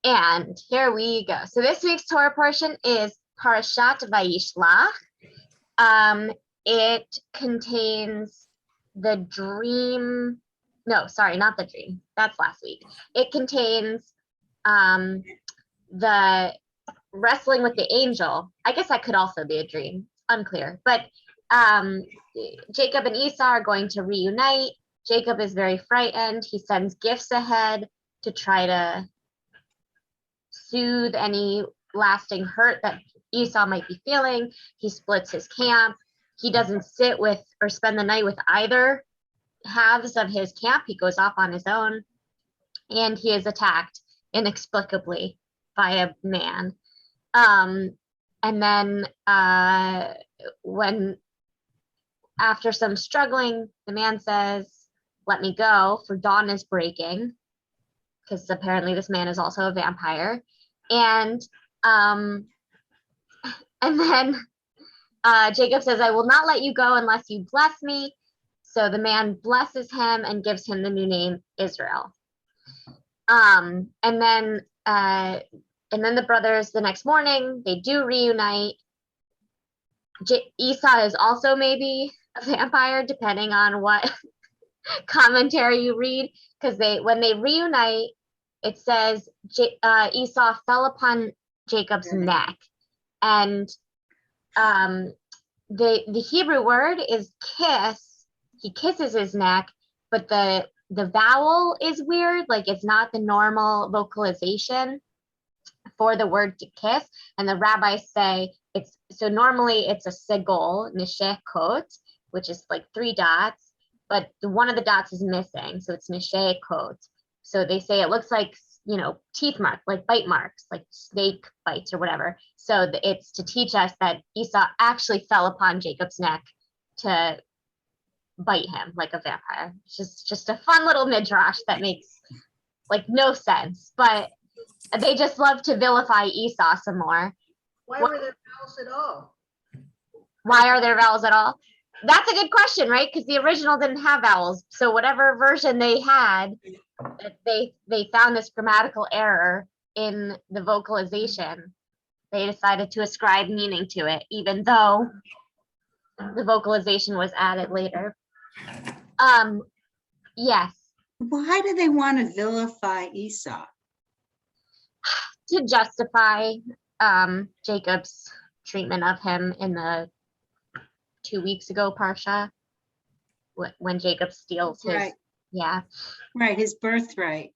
And here we go. So this week's Torah portion is Parashat Vayishlach. It contains the dream. No, sorry, not the dream. That's last week. It contains the wrestling with the angel. I guess that could also be a dream. Unclear. But Jacob and Esau are going to reunite. Jacob is very frightened. He sends gifts ahead to try to soothe any lasting hurt that Esau might be feeling. He splits his camp. He doesn't sit with or spend the night with either halves of his camp. He goes off on his own, and he is attacked inexplicably by a man. And then when after some struggling, the man says, "Let me go, for dawn is breaking," because apparently this man is also a vampire. And then Jacob says, "I will not let you go unless you bless me." So the man blesses him and gives him the new name Israel. And then the brothers, the next morning, they do reunite. Esau is also maybe a vampire, depending on what commentary you read, because when they reunite, it says Esau fell upon Jacob's neck, and the Hebrew word is kiss. He kisses his neck, but the vowel is weird. Like, it's not the normal vocalization for the word to kiss. And the rabbis say normally it's a segol, nishekot, which is like 3 dots, but one of the dots is missing, so it's nishekot. So they say it looks like, teeth marks, like bite marks, like snake bites or whatever. So it's to teach us that Esau actually fell upon Jacob's neck to bite him like a vampire. It's just a fun little midrash that makes like no sense, but they just love to vilify Esau some more. Why were there vowels at all? Why are there vowels at all? That's a good question, right? Because the original didn't have vowels. So whatever version they had, they found this grammatical error in the vocalization. They decided to ascribe meaning to it, even though the vocalization was added later. Yes. Why do they want to vilify Esau? To justify Jacob's treatment of him in the 2 weeks ago Parsha, when Jacob steals his, right. Yeah. Right, his birthright.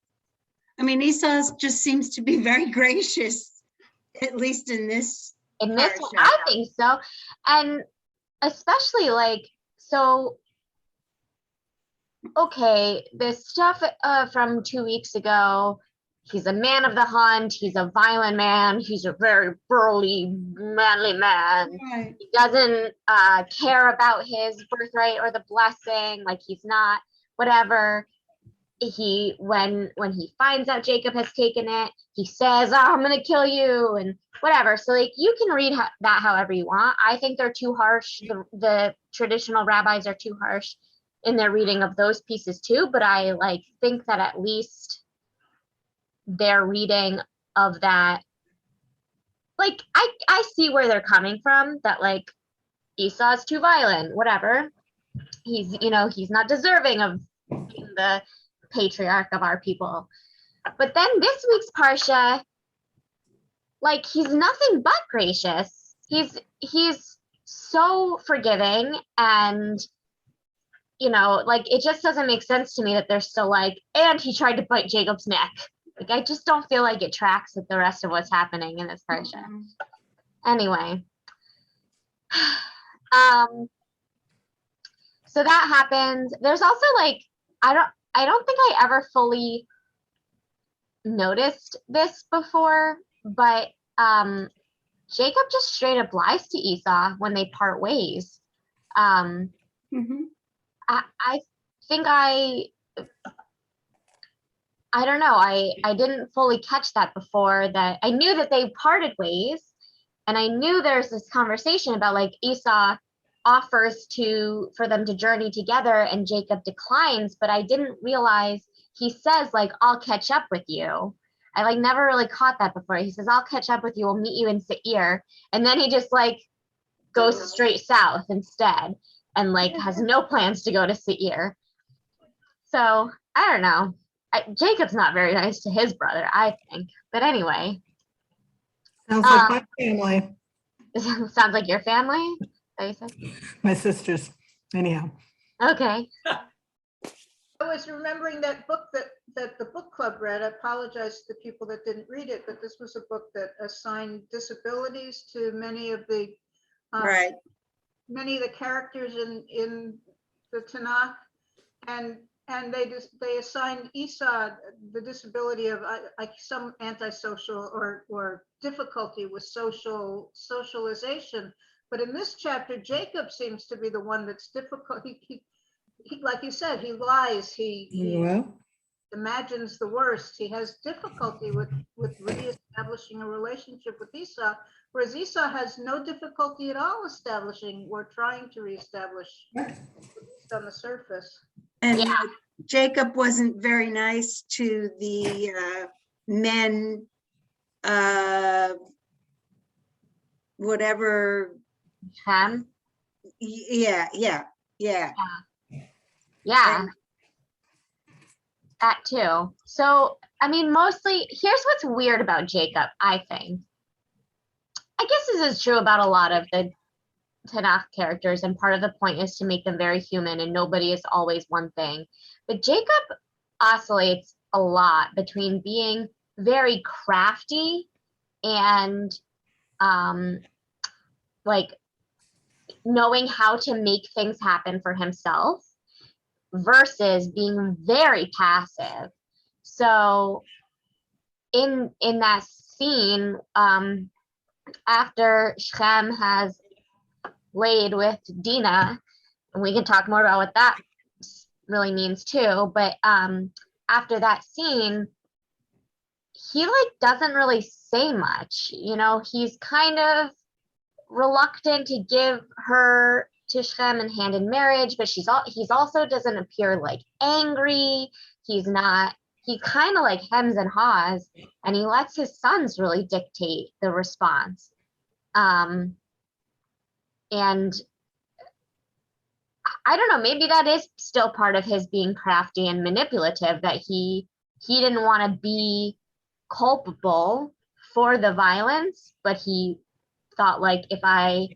I mean, Esau just seems to be very gracious, at least in this one, I think so. And especially okay, this stuff from 2 weeks ago, he's a man of the hunt, he's a violent man, he's a very burly, manly man. Right. He doesn't care about his birthright or the blessing, like he's not, whatever. When he finds out Jacob has taken it, he says, "Oh, I'm gonna kill you," and whatever. So like, you can read that however you want. I think they're too harsh. The traditional rabbis are too harsh in their reading of those pieces too, but I think that at least their reading of that, I see where they're coming from, that Esau's too violent, whatever. He's not deserving of being the patriarch of our people. But then this week's Parsha, he's nothing but gracious. He's so forgiving, and it just doesn't make sense to me that they're still and he tried to bite Jacob's neck. I just don't feel like it tracks with the rest of what's happening in this Parsha. Anyway, so that happens. There's also I don't think I ever fully noticed this before, but Jacob just straight up lies to Esau when they part ways. I think I don't know. I didn't fully catch that before. That I knew that they parted ways, and I knew there's this conversation about Esau offers for them to journey together and Jacob declines, but I didn't realize he says I'll catch up with you. I like never really caught that before. He says, I'll catch up with you. We'll meet you in Seir. And then he just like goes straight south instead and like has no plans to go to Seir. So I don't know. Jacob's not very nice to his brother, I think. But anyway. Sounds like my family, Sounds like your family? That you said? my sisters. Anyhow, Okay. I was remembering that book that the book club read. I apologize to the people that didn't read it, but this was a book that assigned disabilities to many of the Right. many of the characters in the Tanakh, and they assigned Esau the disability of like some antisocial or difficulty with socialization. But in this chapter, Jacob seems to be the one that's difficult. He like you said, he lies. He well, imagines the worst. He has difficulty with reestablishing a relationship with Esau, whereas Esau has no difficulty at all establishing or trying to reestablish, at least on the surface. And Yeah. Jacob wasn't very nice to the men, whatever. Shem? Yeah. Yeah. And- That too. So, I mean, mostly, here's what's weird about Jacob, I think. I guess this is true about a lot of the Tanakh characters, and part of the point is to make them very human, and nobody is always one thing. But Jacob oscillates a lot between being very crafty and like knowing how to make things happen for himself versus being very passive. So in that scene, after Shem has laid with Dinah, and we can talk more about what that really means too, but after that scene, he like doesn't really say much. You know, he's kind of reluctant to give her to Shem in hand in marriage, but he's also doesn't appear like angry. He kind of like hems and haws, and he lets his sons really dictate the response. And I don't know, maybe that is still part of his being crafty and manipulative, that he didn't want to be culpable for the violence, but he thought like, if I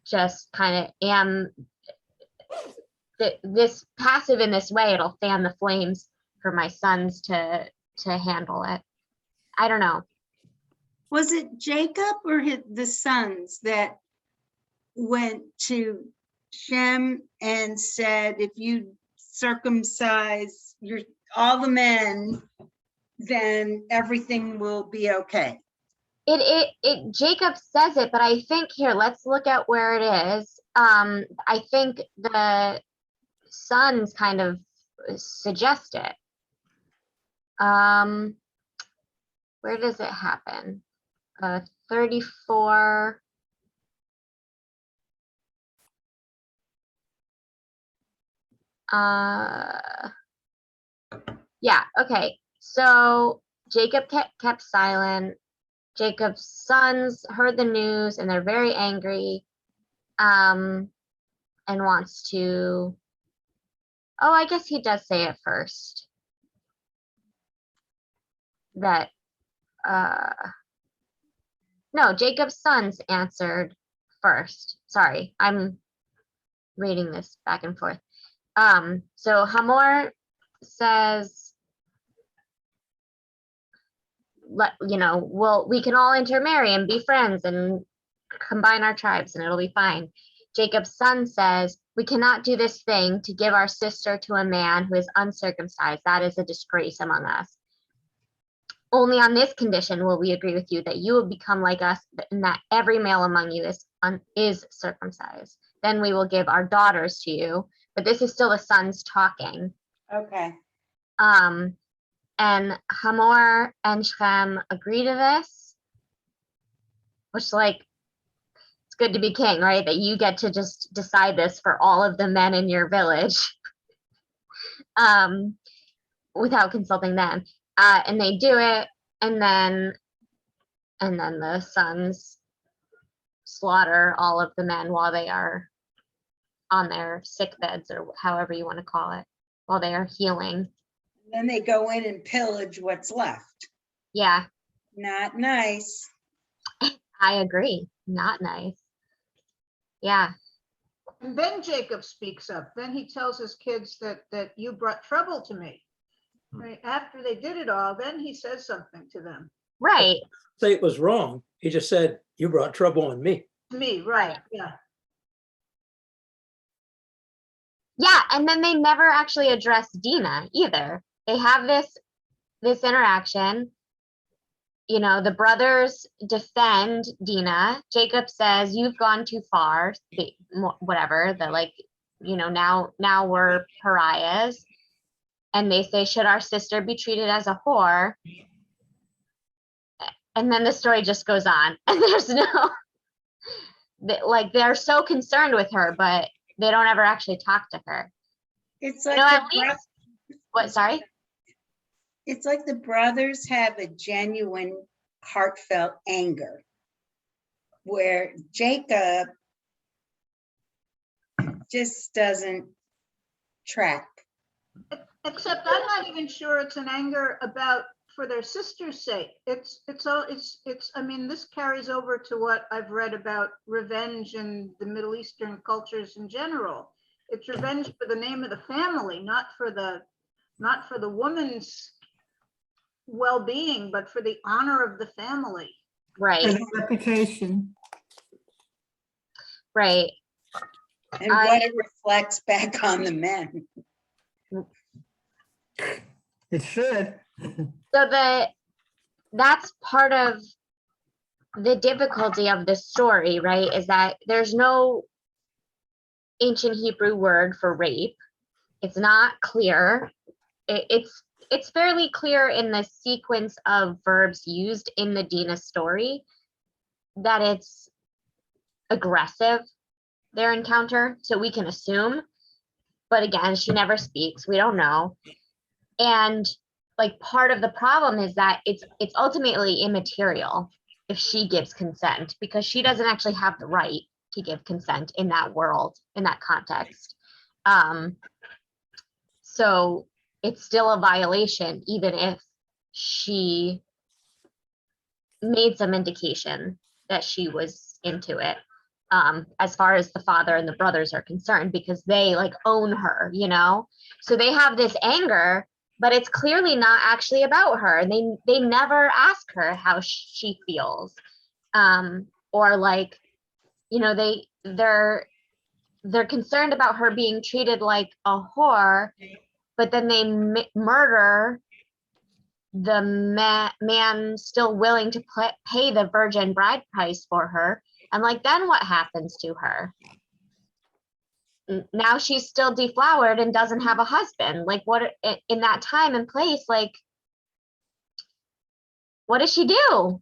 just kind of am this passive in this way, it'll fan the flames for my sons to handle it. I don't know. Was it Jacob or the sons that went to Shem and said, if you circumcise all the men, then everything will be okay? It Jacob says it, but I think here, let's look at where it is. I think the sons kind of suggest it. Where does it happen? 34. Yeah, okay. So Jacob kept silent. Jacob's sons heard the news and they're very angry, and wants to, oh, I guess he does say it first. That, no, Jacob's sons answered first. Sorry, I'm reading this back and forth. So Hamor says, we can all intermarry and be friends and combine our tribes and it'll be fine. Jacob's son says, we cannot do this thing to give our sister to a man who is uncircumcised. That is a disgrace among us. Only on this condition will we agree with you, that you will become like us and that every male among you is circumcised. Then we will give our daughters to you. But this is still the sons talking. Okay. And Hamor and Shem agree to this, which, like, it's good to be king, right? That you get to just decide this for all of the men in your village without consulting them. And they do it. and then the sons slaughter all of the men while they are on their sick beds, or however you want to call it, while they are healing. Then they go in and pillage what's left. Yeah, Not nice. I agree. Not nice. Yeah. And then Jacob speaks up. Then he tells his kids that you brought trouble to me. Right after they did it all, then he says something to them. Right. Say it was wrong. He just said, you brought trouble on me. Me, right? Yeah. Yeah, and then they never actually address Dina either. They have this interaction. You know, the brothers defend Dina. Jacob says, "You've gone too far." Whatever. The like, you know, now we're pariahs. And they say, "Should our sister be treated as a whore?" And then the story just goes on, and there's no, like, they're so concerned with her, but they don't ever actually talk to her. It's You like know, the at least, what? Sorry. it's like the brothers have a genuine, heartfelt anger, where Jacob just doesn't track. Except I'm not even sure it's an anger about for their sister's sake. It's I mean, this carries over to what I've read about revenge in the Middle Eastern cultures in general. It's revenge for the name of the family, not for the woman's well-being, but for the honor of the family. For Right. the reputation. Right. And what it reflects back on the men. It should. So that's part of the difficulty of this story, right? Is that there's no ancient Hebrew word for rape. It's not clear. It's fairly clear in the sequence of verbs used in the Dina story that it's aggressive, their encounter, so we can assume. But again, she never speaks. We don't know. And like part of the problem is that it's ultimately immaterial if she gives consent, because she doesn't actually have the right to give consent in that world, in that context. So it's still a violation, even if she made some indication that she was into it, as far as the father and the brothers are concerned, because they like own her, you know? So they have this anger, but it's clearly not actually about her. They never ask her how she feels. Or like, you know, they're concerned about her being treated like a whore, but then they murder the man still willing to pay the virgin bride price for her. And like, then what happens to her? Now she's still deflowered and doesn't have a husband. Like, what in that time and place, like, what does she do?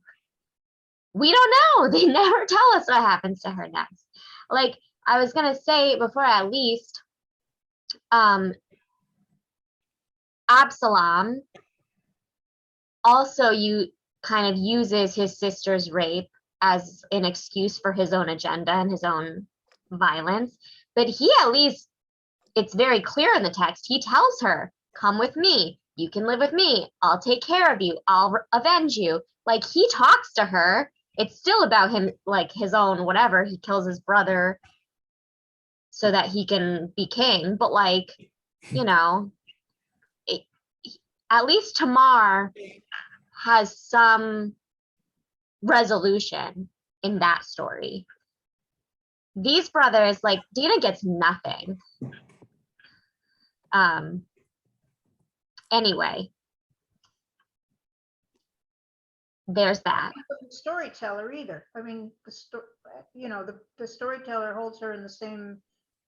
We don't know. They never tell us what happens to her next. Like, I was gonna say before, at least, Absalom also kind of uses his sister's rape as an excuse for his own agenda and his own violence. But he, at least, it's very clear in the text, he tells her, "Come with me. You can live with me. I'll take care of you. I'll avenge you." Like, he talks to her. It's still about him, like his own whatever. He kills his brother so that he can be king. But like, you know, at least Tamar has some resolution in that story. These brothers, like, Dina gets nothing. Anyway, there's that. The storyteller either. I mean, the storyteller holds her in the same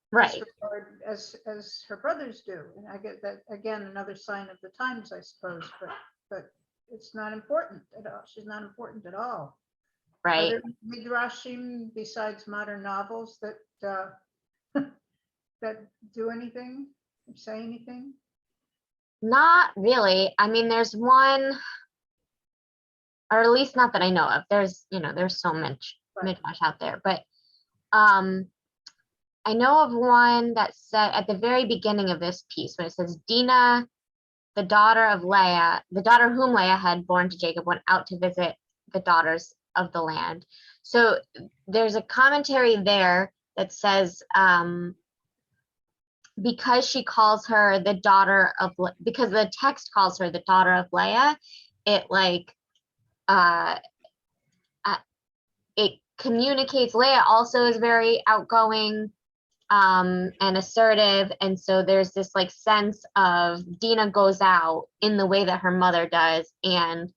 Right. disregard as her brothers do. And I get that, again, another sign of the times, I suppose, but it's not important at all. She's not important at all. Right. Are there midrashim besides modern novels that that do anything, say anything? Not really. I mean, there's one or at least not that I know of. There's, there's so much Right. midrash out there, but I know of one that said at the very beginning of this piece when it says Dinah, the daughter of Leah, the daughter whom Leah had born to Jacob, went out to visit the daughters of the land. So there's a commentary there that says because she calls her the daughter of, because the text calls her the daughter of Leah, it like it communicates. Leah also is very outgoing and assertive, and so there's this like sense of Dinah goes out in the way that her mother does and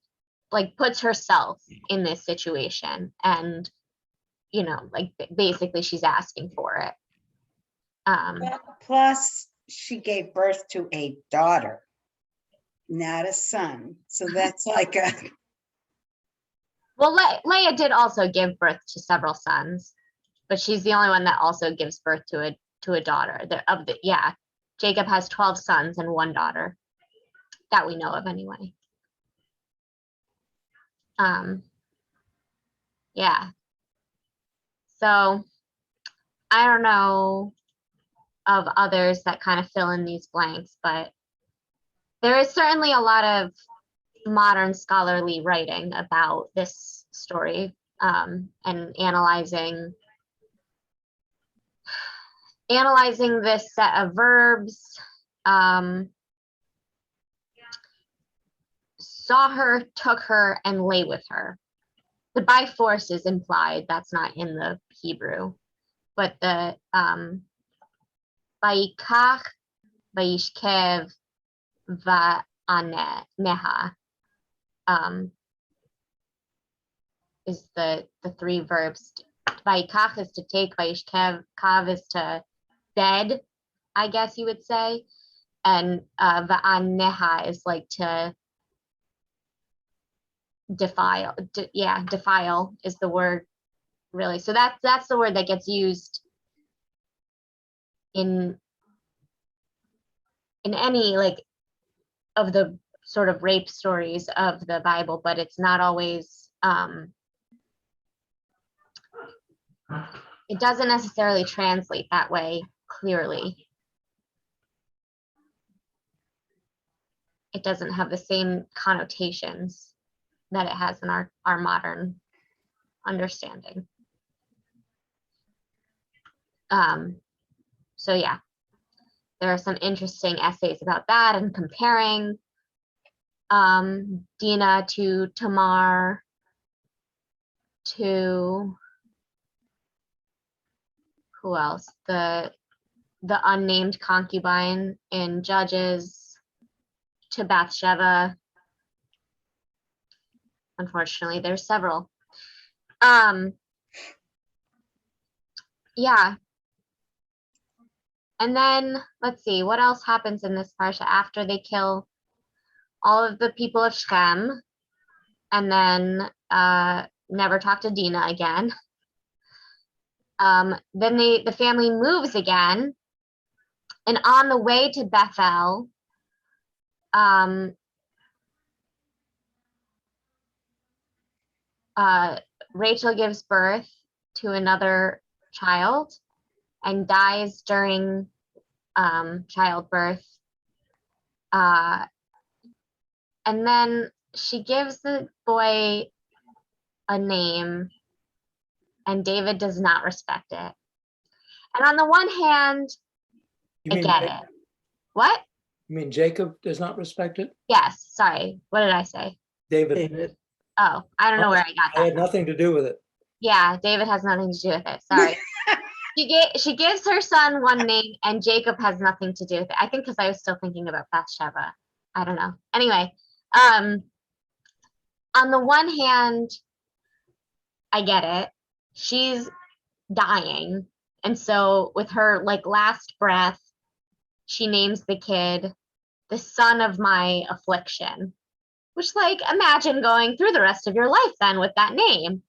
like puts herself in this situation, and like basically she's asking for it. Plus, she gave birth to a daughter, not a son. So that's like a, Well, Leah did also give birth to several sons, but she's the only one that also gives birth to a daughter. Jacob has 12 sons and one daughter that we know of anyway. Yeah. So I don't know of others that kind of fill in these blanks, but there is certainly a lot of modern scholarly writing about this story and analyzing this set of verbs. Saw her, took her, and lay with her. The by force is implied. That's not in the Hebrew, but the vayikach, vayishkev, va'aneha is the three verbs. Vayikach is to take, vayishkev, kav is to bed, I guess you would say, and va'aneha is like to defile. Defile is the word, really. So that's the word that gets used in any like of the sort of rape stories of the Bible, but it's not always it doesn't necessarily translate that way clearly. It doesn't have the same connotations that it has in our modern understanding. So yeah, there are some interesting essays about that and comparing Dinah to Tamar, to who else? The unnamed concubine in Judges, to Bathsheba. Unfortunately, there's several. Yeah. And then let's see what else happens in this parsha after they kill all of the people of Shechem, and then never talk to Dinah again. Then the family moves again, and on the way to Bethel, Rachel gives birth to another child and dies during childbirth. And then she gives the boy a name, and David does not respect it. And on the one hand, You I mean, get it. What? you mean Jacob does not respect it? Yes, sorry. What did I say? David, David. Oh, I don't know where I got I had that. nothing to do with it. Yeah, David has nothing to do with it. Sorry. She gives her son one name, and Jacob has nothing to do with it. I think because I was still thinking about Bathsheba. I don't know. Anyway, on the one hand, I get it. She's dying, and so with her like last breath, she names the kid the son of my affliction. Which, like, imagine going through the rest of your life then with that name.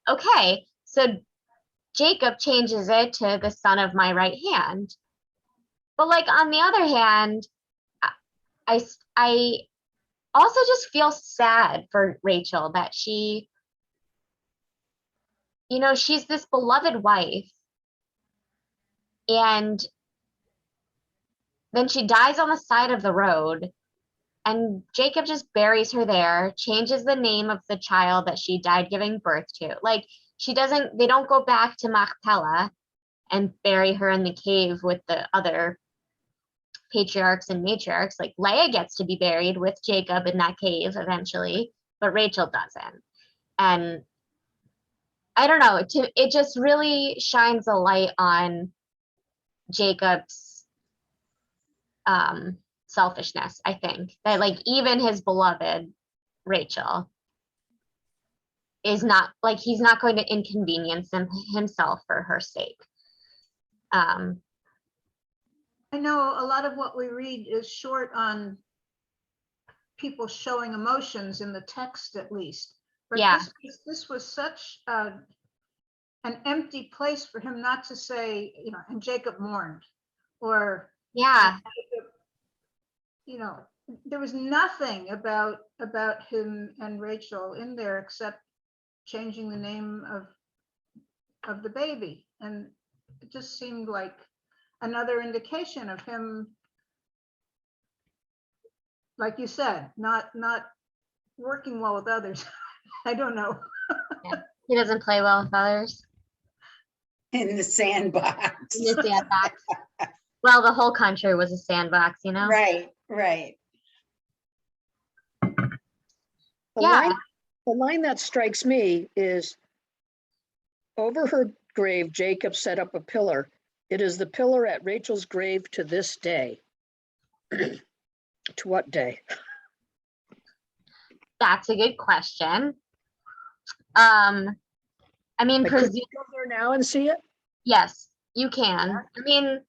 Okay, so Jacob changes it to the son of my right hand. But like on the other hand, I also just feel sad for Rachel that she, she's this beloved wife, and then she dies on the side of the road, and Jacob just buries her there, changes the name of the child that she died giving birth to. Like, they don't go back to Machpelah and bury her in the cave with the other patriarchs and matriarchs. Like, Leah gets to be buried with Jacob in that cave eventually, but Rachel doesn't. And I don't know, it just really shines a light on Jacob's selfishness, I think. That, like, even his beloved Rachel is not, like, he's not going to inconvenience himself for her sake. I know a lot of what we read is short on people showing emotions in the text, at least. But Yeah. this was such an empty place for him not to say, and Jacob mourned, or Yeah. there was nothing about him and Rachel in there except changing the name of the baby, and it just seemed like another indication of him, like you said, not working well with others. I don't know. He doesn't play well with others. In the sandbox. In the sandbox. Well, the whole country was a sandbox, Right, right. Yeah. The line that strikes me is, over her grave, Jacob set up a pillar. It is the pillar at Rachel's grave to this day. To what day? That's a good question. I mean, Like, could you go there now and see it? yes, you can. I mean,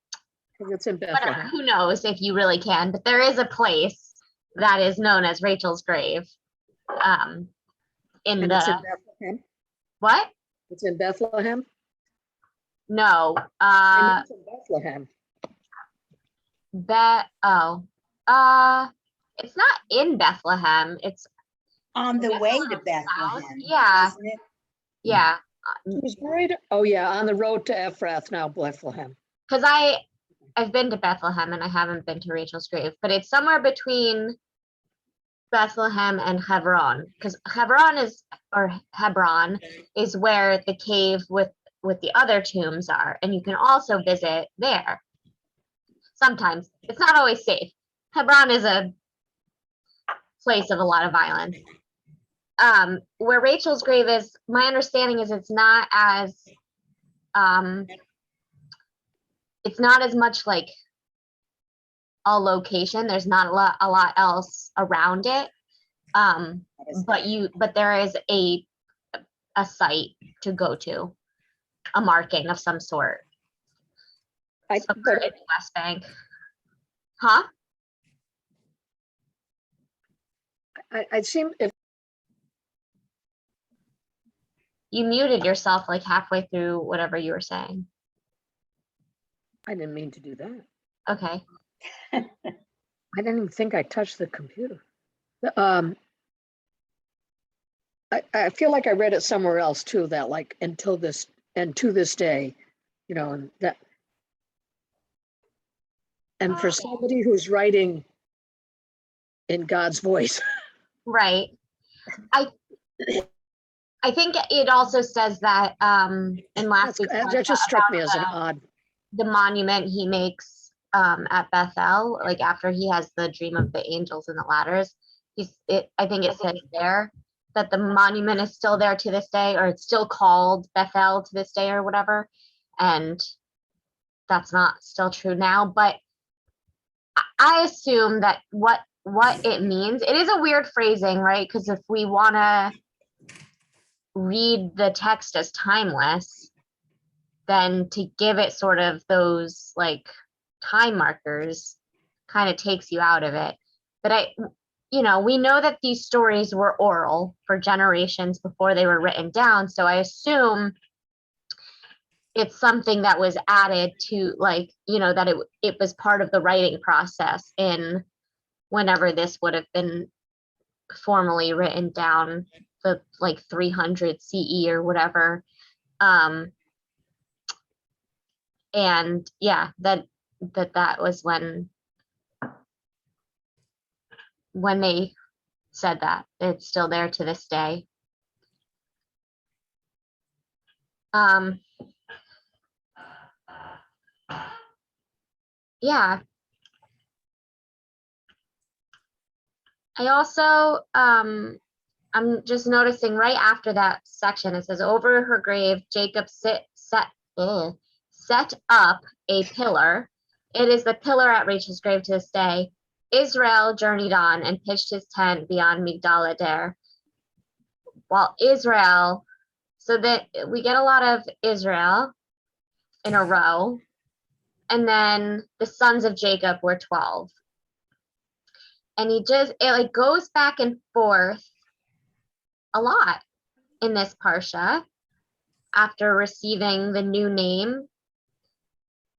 'Cause it's in whatever, Bethlehem. who knows if you really can, but there is a place that is known as Rachel's grave. And it's in Bethlehem. What? It's in Bethlehem. No, I know it's in Bethlehem. it's not in Bethlehem. It's On the That's way a to little south. Bethlehem. Yeah. isn't it? yeah, Who's buried? Oh yeah, on the road to Ephrath, now Bethlehem. because I've been to Bethlehem and I haven't been to Rachel's grave, but it's somewhere between Bethlehem and Hebron, because Hebron is where the cave with the other tombs are, and you can also visit there. Sometimes it's not always safe. Hebron is a place of a lot of violence. Where Rachel's grave is, my understanding is it's not as much like a location. There's not a lot else around it. But there is a site to go to, a marking of some sort. Somewhere in the West Bank. Huh? I'd seem if You muted yourself like halfway through whatever you were saying. I didn't mean to do that. Okay. I didn't even think I touched the computer. I feel like I read it somewhere else too, that like until this and to this day, and that. And for somebody who's writing in God's voice. Right. I think it also says that in last week's That just struck me as an odd. the monument he makes at Bethel, like after he has the dream of the angels and the ladders. I think it says there that the monument is still there to this day, or it's still called Bethel to this day or whatever. And that's not still true now, but I assume that what it means, it is a weird phrasing, right? Because if we want to read the text as timeless, then to give it sort of those like time markers kind of takes you out of it. But we know that these stories were oral for generations before they were written down. So I assume it's something that was added to, like, that it was part of the writing process in whenever this would have been formally written down, the like 300 CE or whatever. And yeah, that was when they said that. It's still there to this day. Yeah. I also, I'm just noticing right after that section, it says, over her grave, Jacob set up a pillar. It is the pillar at Rachel's grave to this day. Israel journeyed on and pitched his tent beyond Migdal Eder. While Israel, so that we get a lot of Israel in a row. And then the sons of Jacob were 12. And it like goes back and forth a lot in this parsha after receiving the new name.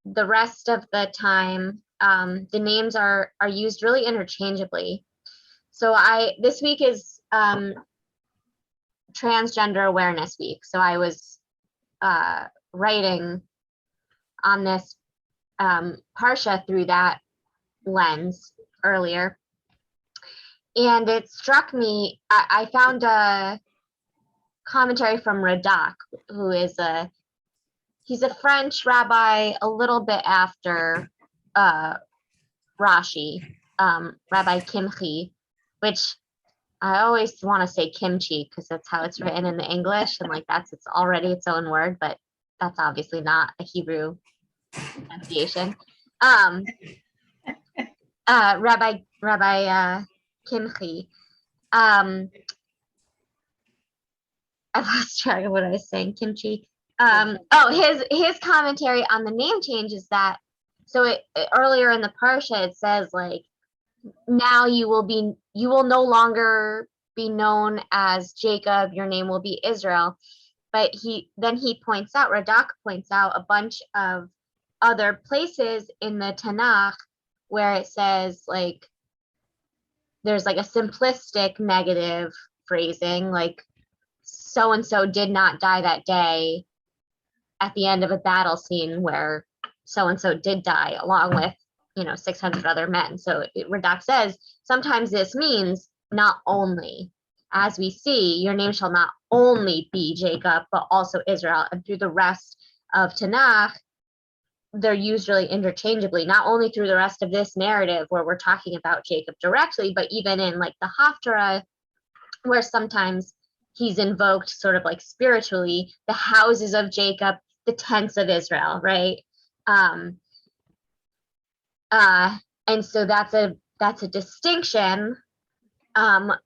The rest of the time, the names are used really interchangeably. So this week is Transgender Awareness Week. So I was writing on this parsha through that lens earlier. And it struck me, I found a commentary from Radak, who is he's a French rabbi a little bit after Rashi, Rabbi Kimchi, which I always want to say kimchi because that's how it's written in the English, and like it's already its own word, but that's obviously not a Hebrew pronunciation. Rabbi Kimchi. I lost track of what I was saying. Kimchi. His commentary on the name change is that, so earlier in the parsha it says like, now you will no longer be known as Jacob, your name will be Israel. But Radak points out a bunch of other places in the Tanakh where it says like, there's like a simplistic negative phrasing, like so-and-so did not die that day at the end of a battle scene where so-and-so did die along with 600 other men. So Radak says sometimes this means not only, as we see, your name shall not only be Jacob, but also Israel. And through the rest of Tanakh, they're used really interchangeably, not only through the rest of this narrative where we're talking about Jacob directly, but even in like the Haftarah, where sometimes he's invoked sort of like spiritually, the houses of Jacob, the tents of Israel, right? And so that's a distinction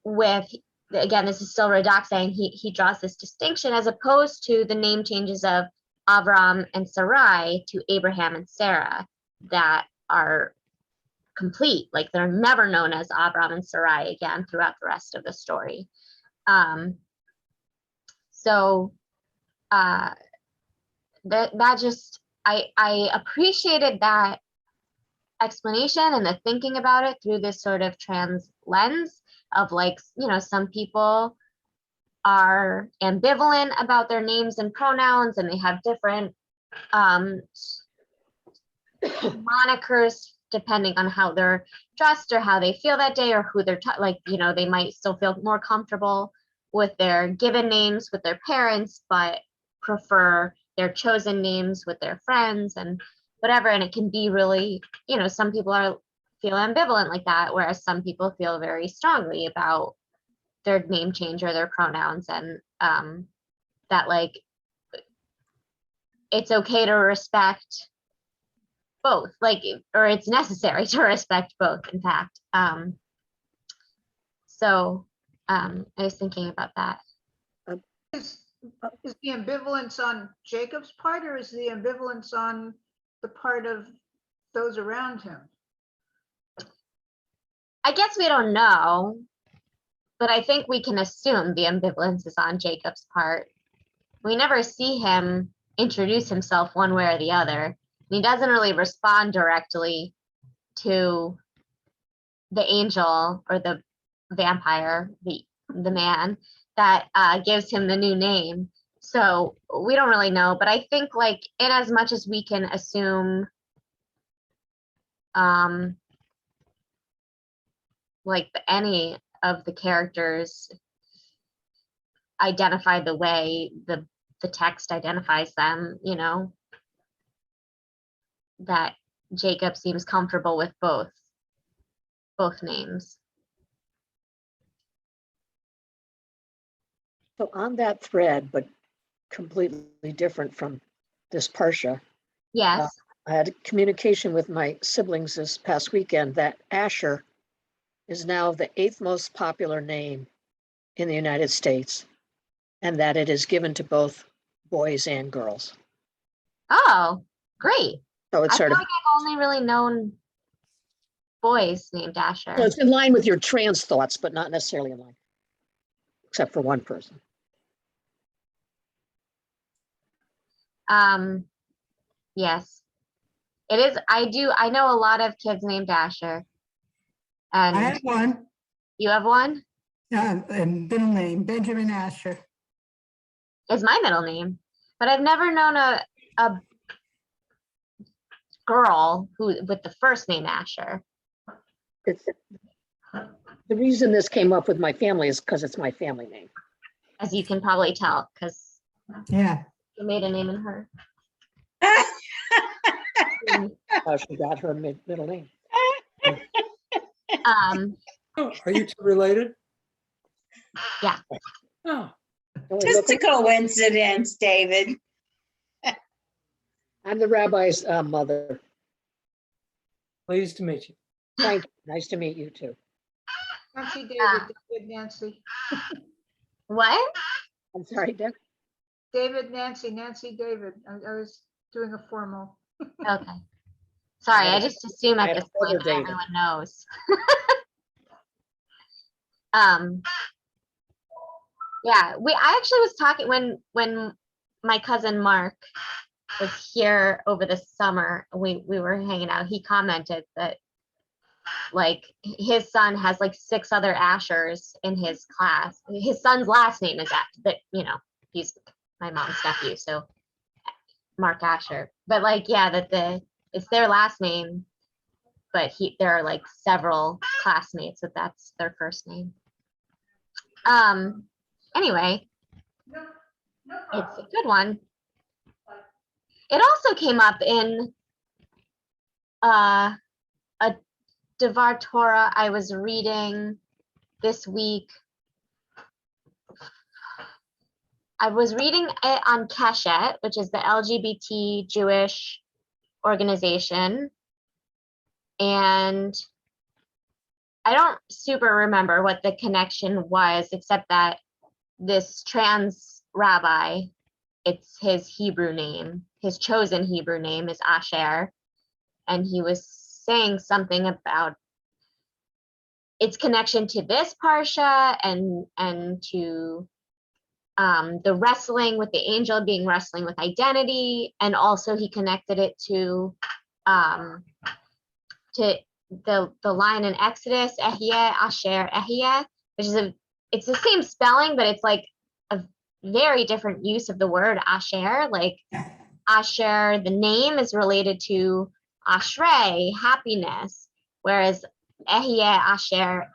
with, again, this is still Radak saying he draws this distinction as opposed to the name changes of Avram and Sarai to Abraham and Sarah that are complete. Like they're never known as Avram and Sarai again throughout the rest of the story. That just, I appreciated that explanation and the thinking about it through this sort of trans lens of like, some people are ambivalent about their names and pronouns, and they have different monikers depending on how they're dressed or how they feel that day or who they're they might still feel more comfortable with their given names with their parents, but prefer their chosen names with their friends and whatever. And it can be really, some people feel ambivalent like that, whereas some people feel very strongly about their name change or their pronouns, and that like it's okay to respect both, or it's necessary to respect both, in fact. So I was thinking about that. Is the ambivalence on Jacob's part, or is the ambivalence on the part of those around him? I guess we don't know, but I think we can assume the ambivalence is on Jacob's part. We never see him introduce himself one way or the other. He doesn't really respond directly to the angel or the vampire, the man that gives him the new name. So we don't really know, but I think like in as much as we can assume like any of the characters identify the way the text identifies them, you know, that Jacob seems comfortable with both names. So on that thread, but completely different from this Parsha, Yes. I had communication with my siblings this past weekend that Asher is now the 8th most popular name in the United States, and that it is given to both boys and girls. Oh, great. So I it's feel sort of, like I've only really known boys named Asher. so it's in line with your trans thoughts, but not necessarily in line, except for one person. Yes, it is. I know a lot of kids named Asher. I And have one, you have one? and middle name, Benjamin Asher. Is my middle name. But I've never known a girl who with the first name Asher. It's, the reason this came up with my family is because it's my family name. As you can probably tell, because Yeah, you made a name in her. She got her middle name. Oh, are you two related? Yeah. Oh, Just a coincidence, David. I'm the rabbi's mother. pleased to meet you. Thank you. Nice to meet you too. Nancy, David, Nancy. What? I'm sorry, Deb. David, Nancy, David. I was doing a formal. Okay. Sorry, I just assume I at had a this point brother, that David. everyone knows. Yeah, I actually was talking when my cousin Mark was here over the summer, we were hanging out, he commented that like his son has like 6 other Ashers in his class. His son's last name is that, you know, he's my mom's nephew, so Mark Asher. But like, yeah, that it's their last name, but there are like several classmates that's their first name. Anyway, it's a good one. It also came up in a Devar Torah I was reading this week. I was reading it on Keshet, which is the LGBT Jewish organization. And I don't super remember what the connection was, except that this trans rabbi, it's his Hebrew name, his chosen Hebrew name is Asher. And he was saying something about its connection to this Parsha and to the wrestling with the angel being wrestling with identity. And also he connected it to the line in Exodus, Ehyeh, Asher, Ehyeh, which is it's the same spelling, but it's like a very different use of the word Asher. Like Asher, the name is related to Ashrei, happiness, whereas Ehyeh, Asher,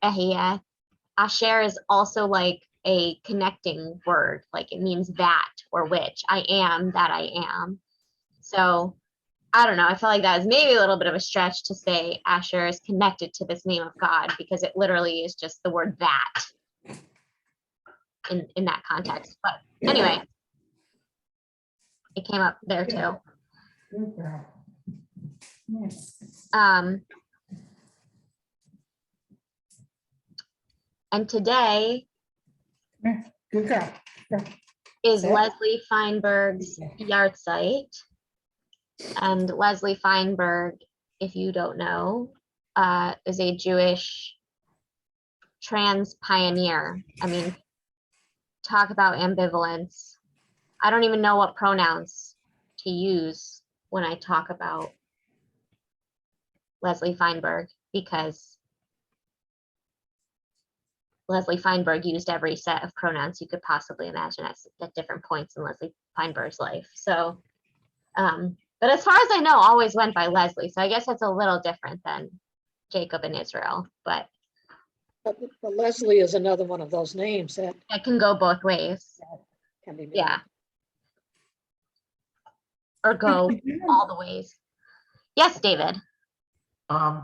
Ehyeh, Asher is also like a connecting word, like it means that or which. I am that I am. So I don't know. I feel like that is maybe a little bit of a stretch to say Asher is connected to this name of God, because it literally is just the word that in that context. But anyway, it came up there too. And today good girl. is Yep. Leslie Feinberg's yahrzeit. And Leslie Feinberg, if you don't know, is a Jewish trans pioneer. I mean, talk about ambivalence. I don't even know what pronouns to use when I talk about Leslie Feinberg, because Leslie Feinberg used every set of pronouns you could possibly imagine at different points in Leslie Feinberg's life. So, but as far as I know, always went by Leslie. So I guess that's a little different than Jacob and Israel, but But Leslie is another one of those names that it can go both ways. can be. Yeah. Or go all the ways. Yes, David. I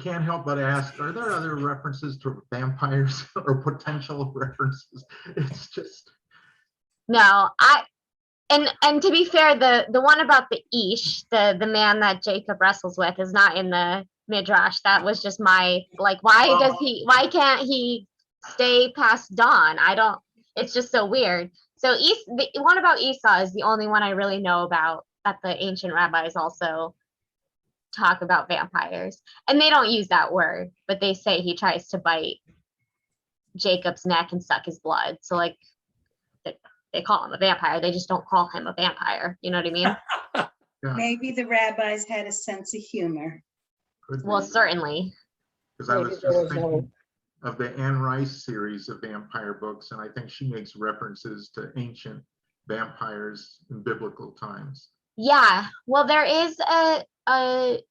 can't help but ask, are there other references to vampires or potential references? It's just, No, and to be fair, the one about the Ish, the man that Jacob wrestles with, is not in the Midrash. That was just my, like, why can't he stay past dawn? It's just so weird. So the one about Esau is the only one I really know about that the ancient rabbis also talk about vampires. And they don't use that word, but they say he tries to bite Jacob's neck and suck his blood. So like they call him a vampire. They just don't call him a vampire. You know what I mean? Maybe the rabbis had a sense of humor. Well, certainly. because I was Maybe there just was no- thinking of the Anne Rice series of vampire books, and I think she makes references to ancient vampires in biblical times. Yeah. Well, there is a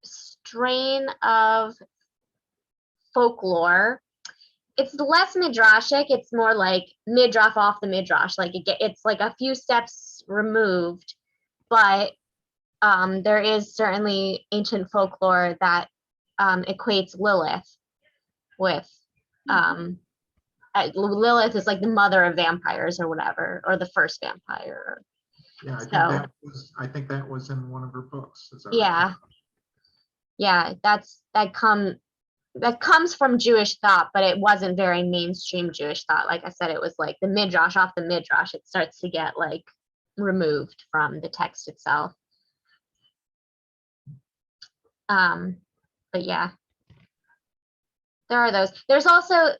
strain of folklore. It's less midrashic. It's more like midrash off the midrash. Like it's like a few steps removed, but there is certainly ancient folklore that equates Lilith with Lilith is like the mother of vampires or whatever, or the first vampire. Yeah, I think So- that was, I think that was in one of her books. as I Yeah. recall. Yeah, that comes from Jewish thought, but it wasn't very mainstream Jewish thought. Like I said, it was like the midrash off the midrash. It starts to get like removed from the text itself. But yeah, there are those. There's also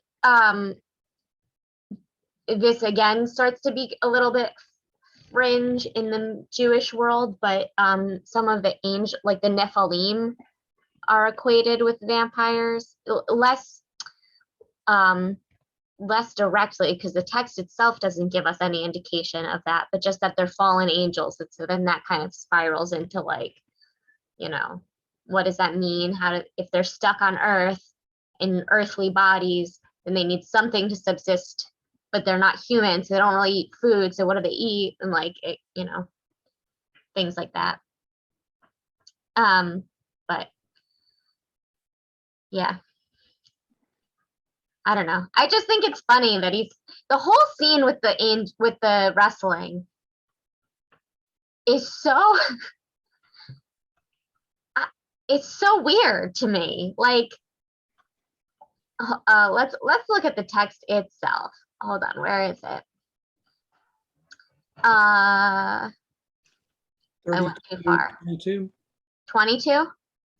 this again starts to be a little bit fringe in the Jewish world, but some of the angel, like the Nephilim, are equated with vampires, less directly, because the text itself doesn't give us any indication of that, but just that they're fallen angels. And so then that kind of spirals into like, what does that mean? If they're stuck on earth in earthly bodies, then they need something to subsist, but they're not human, so they don't really eat food. So what do they eat? And like, things like that. But yeah, I don't know. I just think it's funny that the whole scene with the wrestling is so it's so weird to me. Like, let's look at the text itself. Hold on, where is it? I went too far. 22, 22?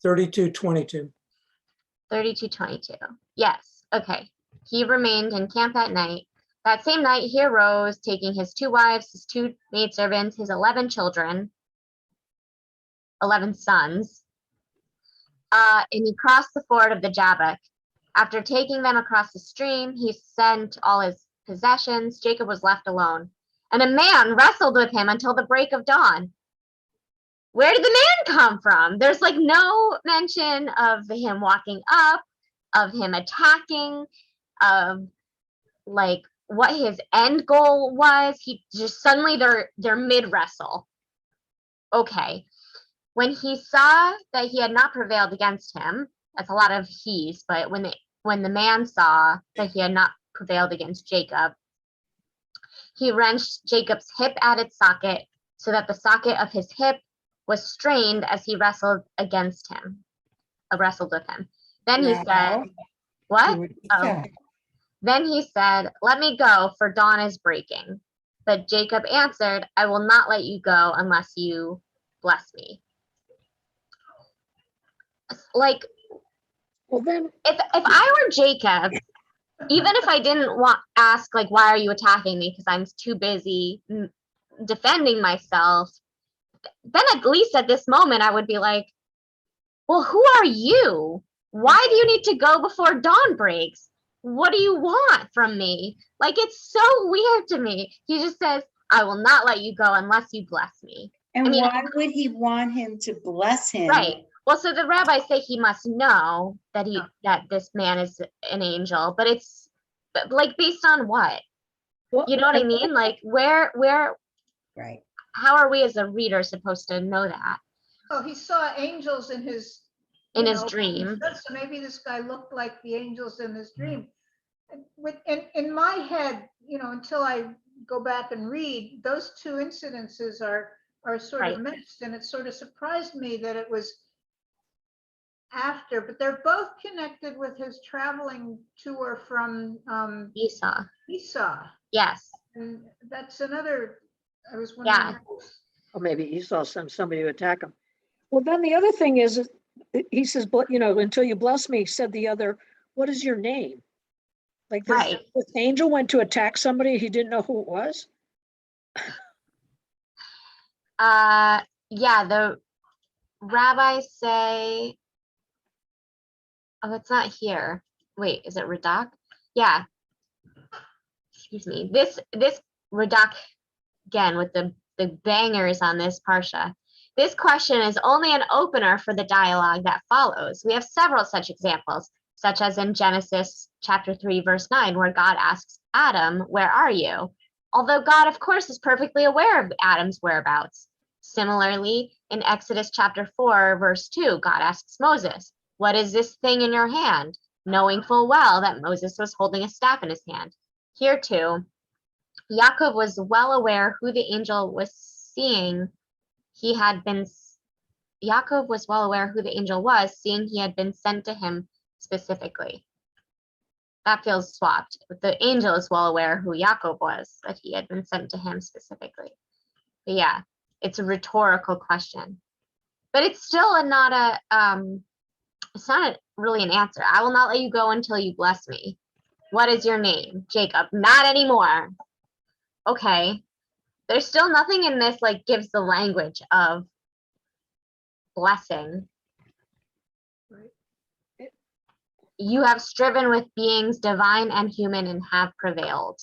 32, 22. 32:22. Yes. Okay. He remained in camp that night. That same night, he arose, taking his 2 wives, his 2 maidservants, his 11 children, 11 sons, and he crossed the ford of the Jabbok. After taking them across the stream, he sent all his possessions. Jacob was left alone, and a man wrestled with him until the break of dawn. Where did the man come from? There's like no mention of him walking up, of him attacking, of like what his end goal was. He just suddenly they're mid wrestle. Okay. When he saw that he had not prevailed against him, that's a lot of he's, but when the man saw that he had not prevailed against Jacob, he wrenched Jacob's hip at its socket, so that the socket of his hip was strained as he wrestled with him. Then he said, what? Oh. Then he said, let me go, for dawn is breaking. But Jacob answered, I will not let you go unless you bless me. Like, Well, then, if I were Jacob, even if I didn't ask, like, why are you attacking me? Because I'm too busy defending myself. Then at least at this moment, I would be like, well, who are you? Why do you need to go before dawn breaks? what do you want from me? Like, it's so weird to me. He just says, I will not let you go unless you bless me. And mean- why would he want him to bless him? Right. Well, so the rabbis say he must know that that this man is an angel, but it's like based on what? Well, You know what I mean? Like where, Right. how are we as a reader supposed to know that Oh, he saw angels in his. in you his know, dream? So maybe this guy looked like the angels in his dream. In my head, until I go back and read, those two incidences are sort of Right. mixed, and it sort of surprised me that it was after, but they're both connected with his traveling tour from Esau. Esau. Yes. And that's another, I was wondering. Yeah. Or maybe Esau sent somebody to attack him. Well, then the other thing is, he says, but until you bless me, said the other, what is your name? Like this, Right. this angel went to attack somebody, he didn't know who it was. Yeah, the rabbis say, oh, it's not here. Wait, is it Radak? Yeah. Excuse me. This Radak, again, with the bangers on this parsha. This question is only an opener for the dialogue that follows. We have several such examples, such as in Genesis chapter 3, verse 9, where God asks Adam, where are you? Although God, of course, is perfectly aware of Adam's whereabouts. Similarly, in Exodus chapter 4, verse 2, God asks Moses, what is this thing in your hand? Knowing full well that Moses was holding a staff in his hand. Here too, Yaakov was well aware who the angel was seeing. Yaakov was well aware who the angel was, seeing he had been sent to him specifically. That feels swapped. But the angel is well aware who Yaakov was, that he had been sent to him specifically. But yeah, it's a rhetorical question. But it's still it's not really an answer. I will not let you go until you bless me. What is your name? Jacob. Not anymore. Okay. There's still nothing in this like gives the language of blessing. Right. You have striven with beings divine and human and have prevailed.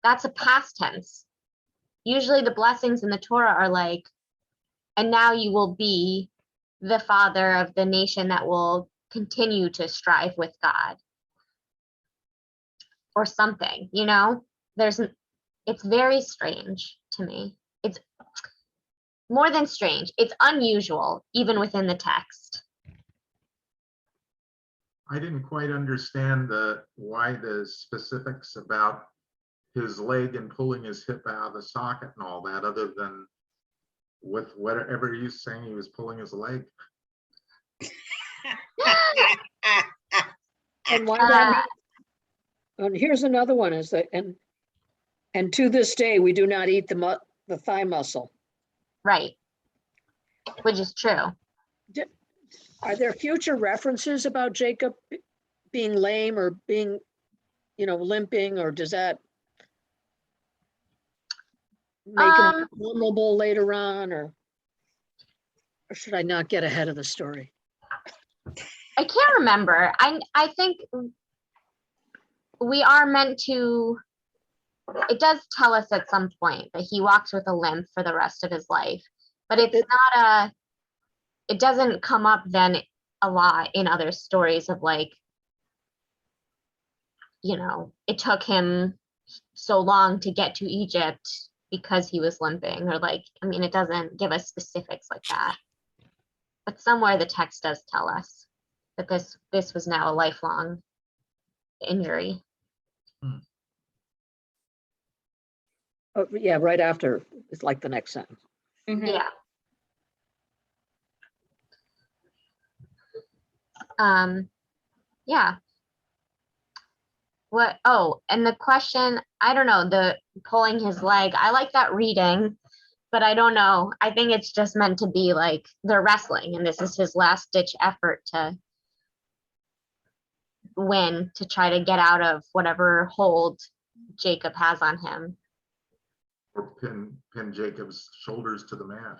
That's a past tense. Usually the blessings in the Torah are like, and now you will be the father of the nation that will continue to strive with God. Or something, it's very strange to me. It's more than strange. It's unusual, even within the text. I didn't quite understand why the specifics about his leg and pulling his hip out of the socket and all that, other than with whatever he's saying he was pulling his leg. And why that? And here's another one is that, and to this day, we do not eat the thigh muscle. Right. Which is true. Are there future references about Jacob being lame or being, limping, or does that make him vulnerable later on, or should I not get ahead of the story? I can't remember. I think we are meant to, it does tell us at some point that he walks with a limp for the rest of his life, but it's not it doesn't come up then a lot in other stories of like, it took him so long to get to Egypt because he was limping, or like, it doesn't give us specifics like that. But somewhere the text does tell us that this was now a lifelong injury. Oh, yeah, right after, it's like the next sentence. Yeah. Yeah. And the question, I don't know, the pulling his leg, I like that reading, but I don't know. I think it's just meant to be like they're wrestling and this is his last ditch effort to win, to try to get out of whatever hold Jacob has on him. Or pin Jacob's shoulders to the mat.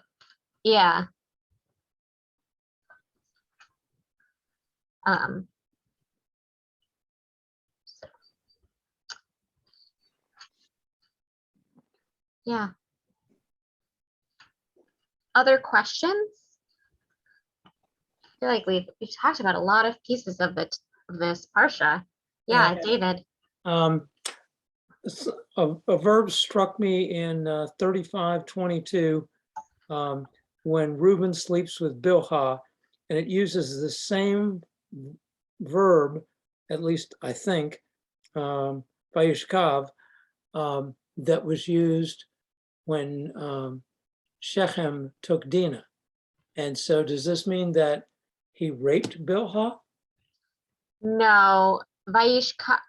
Yeah. Yeah. Other questions? I feel like we've talked about a lot of pieces of this parsha. Yeah, Yeah. David. A verb struck me in 35:22 when Reuben sleeps with Bilhah, and it uses the same verb, at least I think, Vayishkav, that was used when Shechem took Dinah. And so does this mean that he raped Bilhah? No, Vayishkav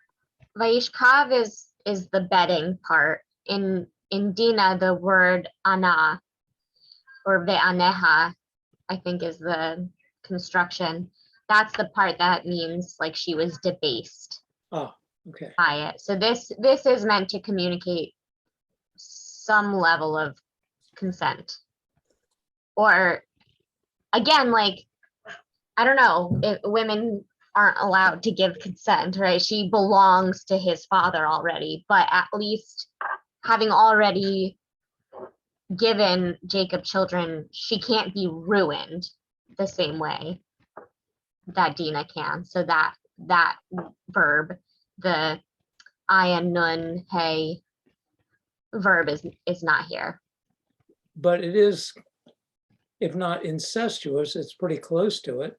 is the bedding part. In Dina, the word ana or ve'aneha, I think is the construction. That's the part that means like she was debased Oh, okay. by it. So this is meant to communicate some level of consent. Or again, like, I don't know, if women aren't allowed to give consent, right? She belongs to his father already, but at least having already given Jacob children, she can't be ruined the same way that Dinah can. So that verb, the ayin nun hey verb is not here. But it is, if not incestuous, it's pretty close to it.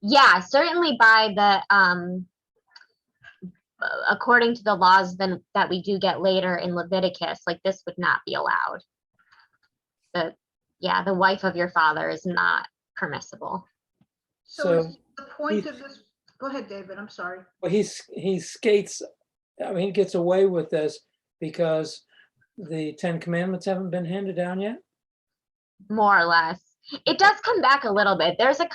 Yeah, certainly by the according to the laws then that we do get later in Leviticus, like this would not be allowed. The wife of your father is not permissible. So is So the point of this, go ahead, David, I'm sorry. well, he skates, I mean, he gets away with this because the 10 Commandments haven't been handed down yet. More or less. It does come back a little bit. There's like,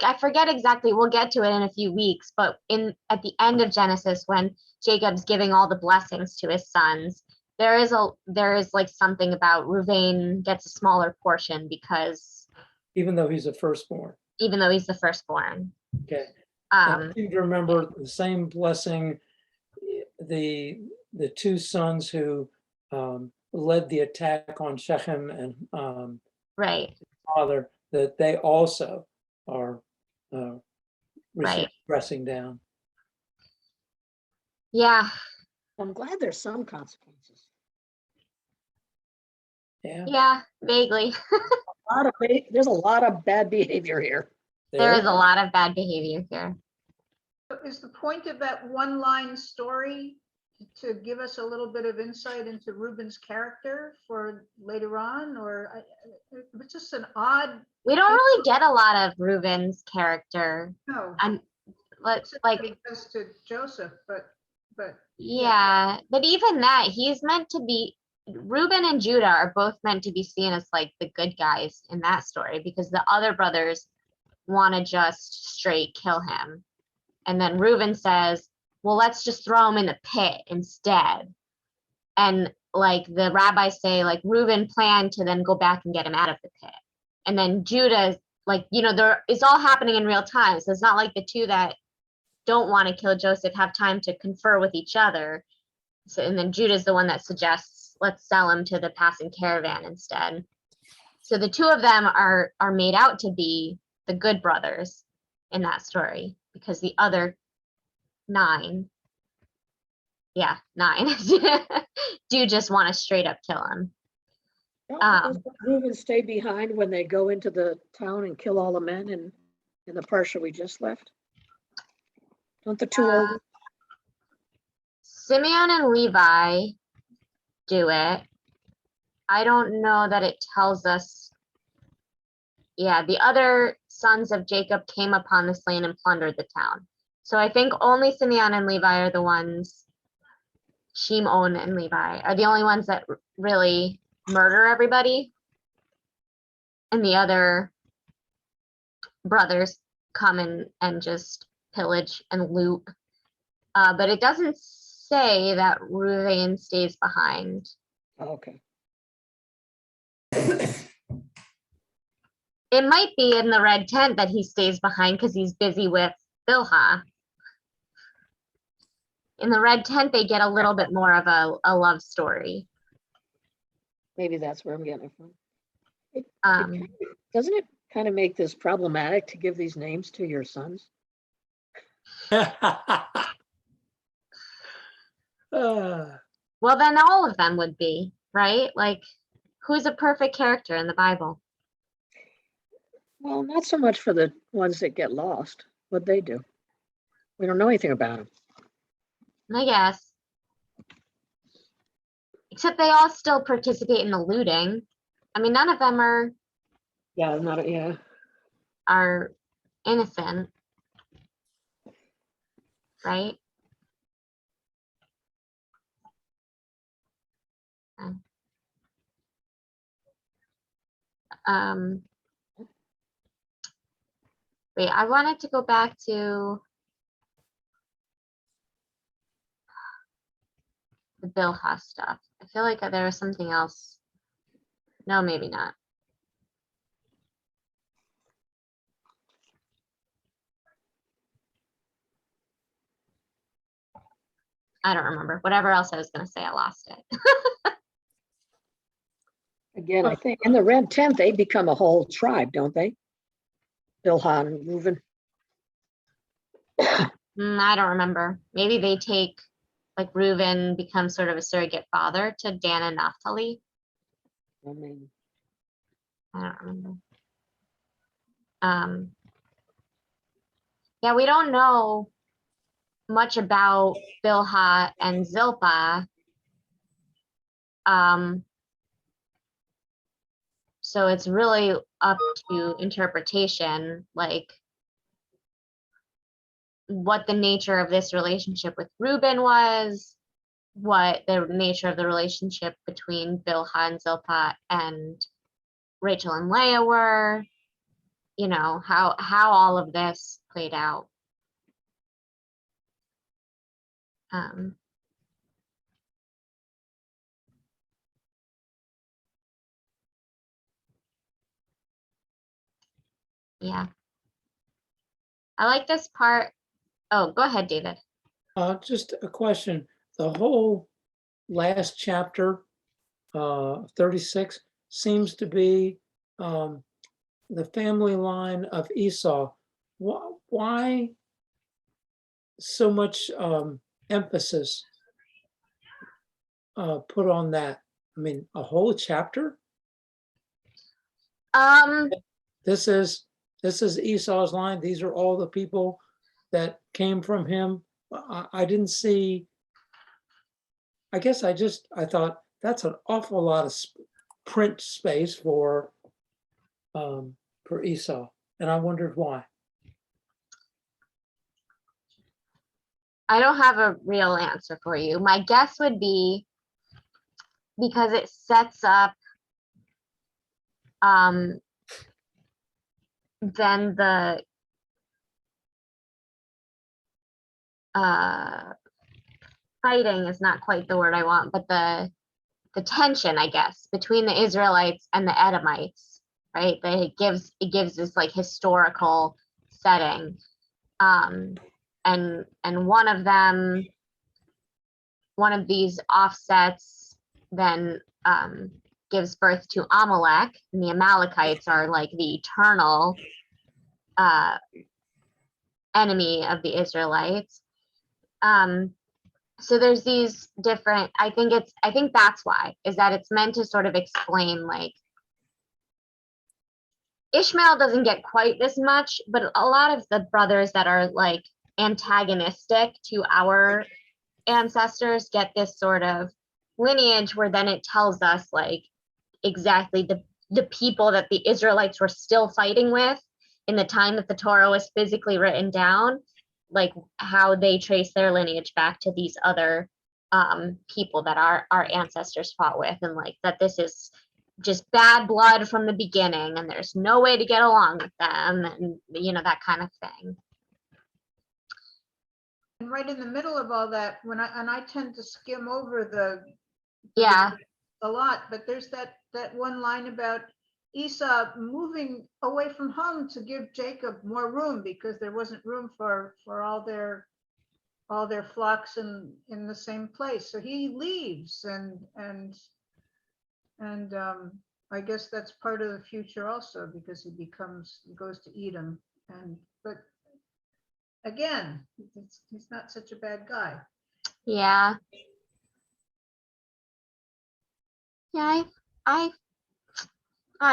I forget exactly, we'll get to it in a few weeks, but at the end of Genesis, when Jacob's giving all the blessings to his sons, there is like something about Reuven gets a smaller portion because Even though he's a firstborn. even though he's the firstborn. Okay. I Um, seem to remember the same blessing, the two sons who led the attack on Shechem and right, father, that they also are right. pressing down. Yeah, I'm glad there's some consequences. Yeah. yeah, vaguely. There's a lot of bad behavior here. There is a lot of bad behavior here. Is the point of that one-line story to give us a little bit of insight into Reuben's character for later on, or it's just an odd, We don't really get a lot of Reuben's character. no, Let's except like, what he does to Joseph, but yeah, but even that, he's meant to be, Reuben and Judah are both meant to be seen as like the good guys in that story because the other brothers want to just straight kill him. And then Reuben says, well, let's just throw him in the pit instead. And like the rabbis say, like Reuben planned to then go back and get him out of the pit. And then Judah, like, it's all happening in real time. So it's not like the two that don't want to kill Joseph have time to confer with each other. So, and then Judah's the one that suggests, let's sell him to the passing caravan instead. So the two of them are made out to be the good brothers in that story because the other 9 do just want to straight up kill him. Doesn't Reuben stay behind when they go into the town and kill all the men in the parsha we just left? Don't the two old? Simeon and Levi do it. I don't know that it tells us. Yeah, the other sons of Jacob came upon the slain and plundered the town. So I think only Simeon and Levi are the ones, Shimon and Levi are the only ones that really murder everybody. And the other brothers come and just pillage and loot. But it doesn't say that Reuven stays behind. Oh, okay. It might be in the red tent that he stays behind because he's busy with Bilhah. In the red tent, they get a little bit more of a love story. Maybe that's where I'm getting it from. Um, Doesn't it kind of make this problematic to give these names to your sons? well, then all of them would be, right? Like, who's a perfect character in the Bible? Well, not so much for the ones that get lost. What'd they do? We don't know anything about them. I guess. Except they all still participate in the looting. I mean, none of them Yeah, not, yeah. are innocent, right? Um, wait, I wanted to go back to the Bilhah stuff. I feel like there was something else. No, maybe not. I don't remember. Whatever else I was going to say, I lost it. Again, I think in the red tent, they become a whole tribe, don't they? Bilhah and Reuben. I don't remember. Maybe they take, like, Reuben becomes sort of a surrogate father to Dan and Naphtali. I mean, I don't remember. Yeah, we don't know much about Bilhah and Zilpah. So it's really up to interpretation, like what the nature of this relationship with Reuben was, what the nature of the relationship between Bilhah and Zilpah and Rachel and Leah were, you know, how all of this played out. Yeah. I like this part. Oh, go ahead, David. Just a question. The whole last chapter, 36, seems to be the family line of Esau. Why so much emphasis put on that? I mean, a whole chapter? This is Esau's line. These are all the people that came from him. I didn't see. I guess I thought that's an awful lot of print space for Esau, and I wondered why. I don't have a real answer for you. My guess would be because it sets up then the fighting is not quite the word I want, but the tension, I guess, between the Israelites and the Edomites, right? That it gives this like historical setting. And one of these offsets then gives birth to Amalek, and the Amalekites are like the eternal enemy of the Israelites. So there's these different, I think that's why, is that it's meant to sort of explain, like, Ishmael doesn't get quite this much, but a lot of the brothers that are like antagonistic to our ancestors get this sort of lineage where then it tells us like exactly the people that the Israelites were still fighting with in the time that the Torah was physically written down, like how they trace their lineage back to these other people that our ancestors fought with, and like that this is just bad blood from the beginning and there's no way to get along with them, and you know, that kind of thing. And right in the middle of all that, I tend to skim over Yeah. a lot, but there's that one line about Esau moving away from home to give Jacob more room because there wasn't room for all their flocks in the same place. So he leaves and And I guess that's part of the future also, because he goes to Edom. But again, he's not such a bad guy. Yeah. Yeah, I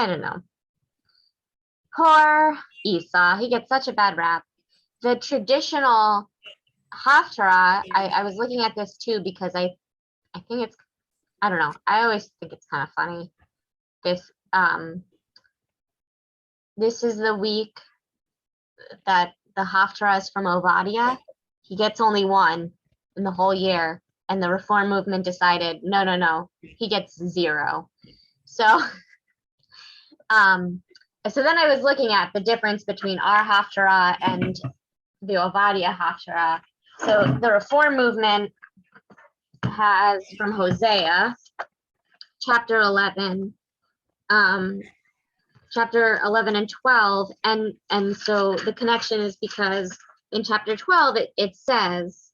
don't know. Poor Esau, he gets such a bad rap. The traditional Haftarah, I was looking at this too because I think it's, I don't know, I always think it's kind of funny. This is the week that the Haftarah is from Obadiah. He gets only one in the whole year, and the Reform movement decided, no, he gets 0. So, so then I was looking at the difference between our Haftarah and the Obadiah Haftarah. So the Reform movement has from Hosea, chapter 11, chapter 11 and 12, and so the connection is because in chapter 12 it says,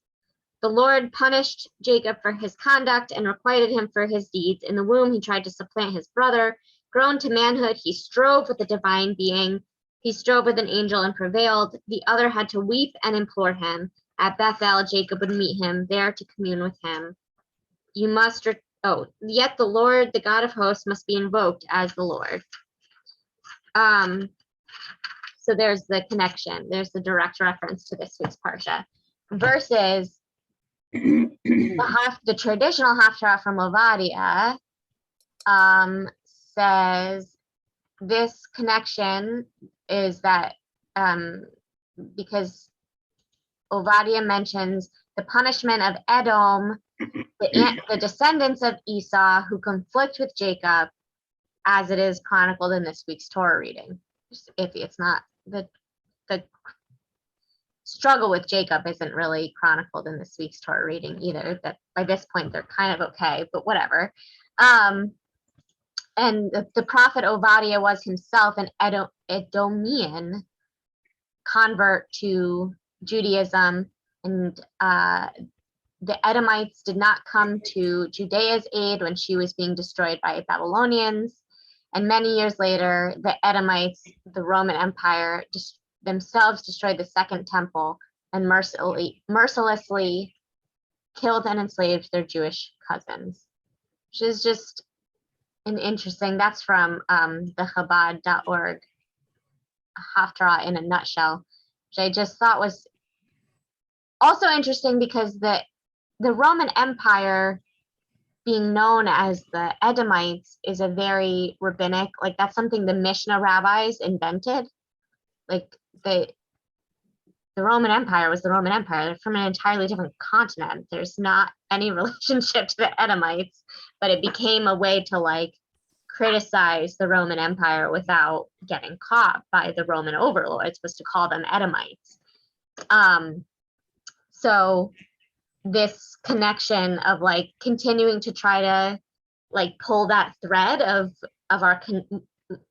the Lord punished Jacob for his conduct and requited him for his deeds. In the womb he tried to supplant his brother. Grown to manhood, he strove with the divine being. He strove with an angel and prevailed. The other had to weep and implore him. At Bethel, Jacob would meet him there to commune with him. Yet the Lord, the God of hosts, must be invoked as the Lord. So there's the connection. There's the direct reference to this week's Parsha. Versus the traditional Haftarah from Obadiah says this connection is that because Obadiah mentions the punishment of Edom, the descendants of Esau who conflict with Jacob, as it is chronicled in this week's Torah reading. If it's not the struggle with Jacob isn't really chronicled in this week's Torah reading either. That by this point they're kind of okay, but whatever. And the prophet Obadiah was himself an Edomian convert to Judaism, and the Edomites did not come to Judea's aid when she was being destroyed by Babylonians. And many years later, the Edomites, the Roman Empire, themselves destroyed the Second Temple and mercilessly killed and enslaved their Jewish cousins, which is just an interesting, that's from the Chabad.org Haftarah in a nutshell, which I just thought was also interesting because the Roman Empire being known as the Edomites is a very rabbinic, like that's something the Mishnah rabbis invented. Like the Roman Empire was the Roman Empire. They're from an entirely different continent. There's not any relationship to the Edomites, but it became a way to like criticize the Roman Empire without getting caught by the Roman overlords, was to call them Edomites. So this connection of like continuing to try to like pull that thread of our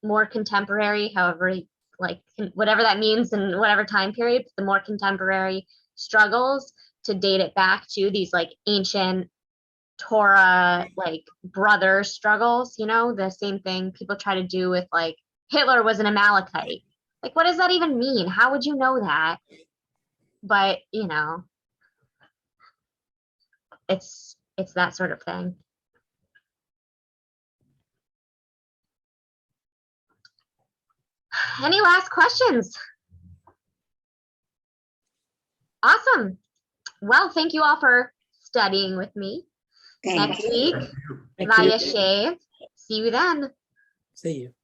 more contemporary, however, like whatever that means in whatever time period, the more contemporary struggles, to date it back to these like ancient Torah like brother struggles, you know, the same thing people try to do with like Hitler was an Amalekite. Like, what does that even mean? How would you know that? But you know, it's that sort of thing. Any last questions? Awesome. Well, thank you all for studying with me. Thank Next you. week, Thank you. Vayishlach. See you then. See you.